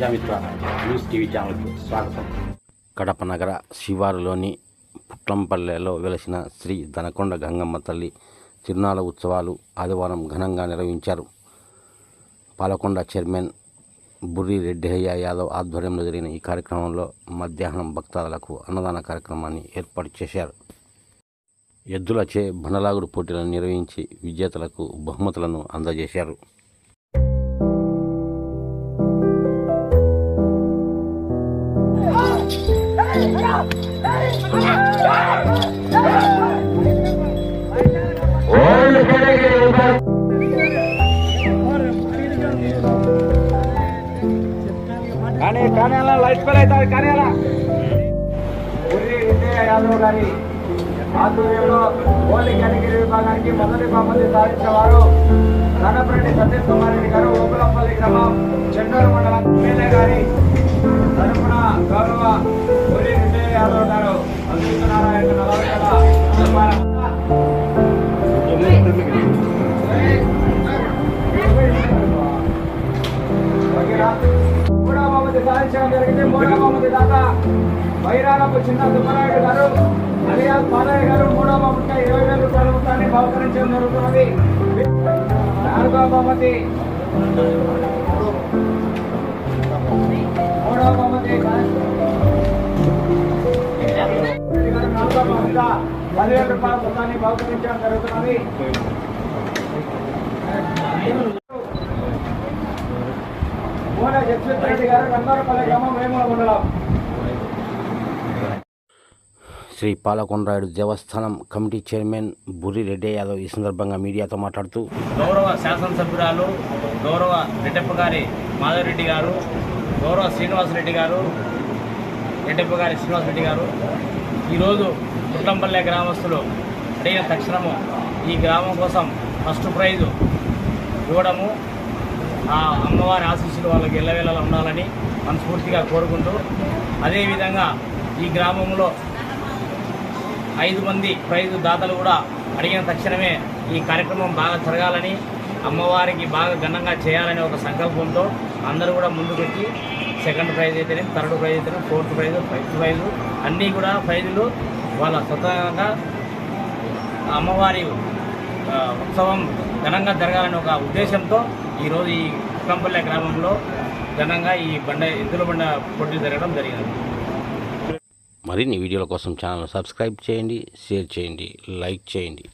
Prajamitra news TV ఛానల్కు స్వాగతం. కడప నగర శివారులోని పుట్లంపల్లెలో వెలసిన శ్రీ దనకొండ గంగమ్మ తల్లి తిరునాళ్ళ ఉత్సవాలు ఆదివారం ఘనంగా నిర్వహించారు. పాలకొండ చైర్మన్ బుర్రి రెడ్డయ్య యాదవ్ ఆధ్వర్యంలో జరిగిన ఈ కార్యక్రమంలో మధ్యాహ్నం భక్తాదులకు అన్నదాన కార్యక్రమాన్ని ఏర్పాటు చేశారు. ఎద్దులచే బండలాగుడు పోటీలను నిర్వహించి విజేతలకు బహుమతులను అందజేశారు. ఆధ్వర్యంలో ఓలి కనిగిరి విభాగానికి మొదటి బహుమతి సాధించిన వారు ధనపరెడ్డి సతీష్ కుమార్ రెడ్డి గారు, ఓపులంపల్లి గ్రామం, చెన్నూరు మండలం ఎమ్మెల్యే గారి తరఫున గౌరవ ఓలి రెడ్డి యాదవ్ గారు అందిస్తున్నారాయణ మూడవ బహుమతి సాధించడం జరిగింది. మూడవ బహుమతి దాకా వైరాలపు చిన్న సుబ్బరాయుడు గారు అలియాస్ మాదయ్య గారు మూడవ బహుమతిగా 20,000 రూపాయల మొత్తాన్ని బహుకరించడం జరుగుతున్నది. నాలుగవ బహుమతి 10,000 రూపాయల మొత్తాన్ని బహుకరించడం జరుగుతున్నది. మూల జగదీశ్వర రెడ్డి గారు, రంగారపల్లి గ్రామం, వేముల మండలం. శ్రీ పాలకొండరాయుడు దేవస్థానం కమిటీ చైర్మన్ బుర్రి రెడ్డి యాదవ్ ఈ సందర్భంగా మీడియాతో మాట్లాడుతూ, గౌరవ శాసనసభ్యురాలు గౌరవ రెడ్డప్ప గారి మాధవరెడ్డి గారు, గౌరవ శ్రీనివాసరెడ్డి గారు, రెడ్డప్ప గారి శ్రీనివాసరెడ్డి గారు ఈరోజు పుట్లంపల్లె గ్రామస్తులు అడిగిన తక్షణము ఈ గ్రామం కోసం ఫస్ట్ ప్రైజు ఇవ్వడము, ఆ అమ్మవారి ఆశీస్సులు వాళ్ళకి ఎల్లవేళలా ఉండాలని మనస్ఫూర్తిగా కోరుకుంటూ, అదేవిధంగా ఈ గ్రామంలో 5 మంది ప్రైజు దాతలు కూడా అడిగిన తక్షణమే ఈ కార్యక్రమం బాగా జరగాలని, అమ్మవారికి బాగా ఘనంగా చేయాలనే ఒక సంకల్పంతో అందరూ కూడా ముందుకొచ్చి సెకండ్ ప్రైజ్ అయితేనే, థర్డ్ ప్రైజ్ అయితేనే, ఫోర్త్ ప్రైజు, ఫిఫ్త్ ప్రైజు అన్నీ కూడా ప్రైజులు వాళ్ళ స్వతహాగా అమ్మవారి ఉత్సవం ఘనంగా జరగాలనే ఒక ఉద్దేశంతో ఈరోజు ఈ పుట్లంపల్లె గ్రామంలో ఘనంగా ఈ ఎద్దుల బండ పోటీలు జరగడం జరిగింది. మరిన్ని వీడియోల కోసం ఛానల్ సబ్స్క్రైబ్ చేయండి, షేర్ చేయండి, లైక్ చేయండి.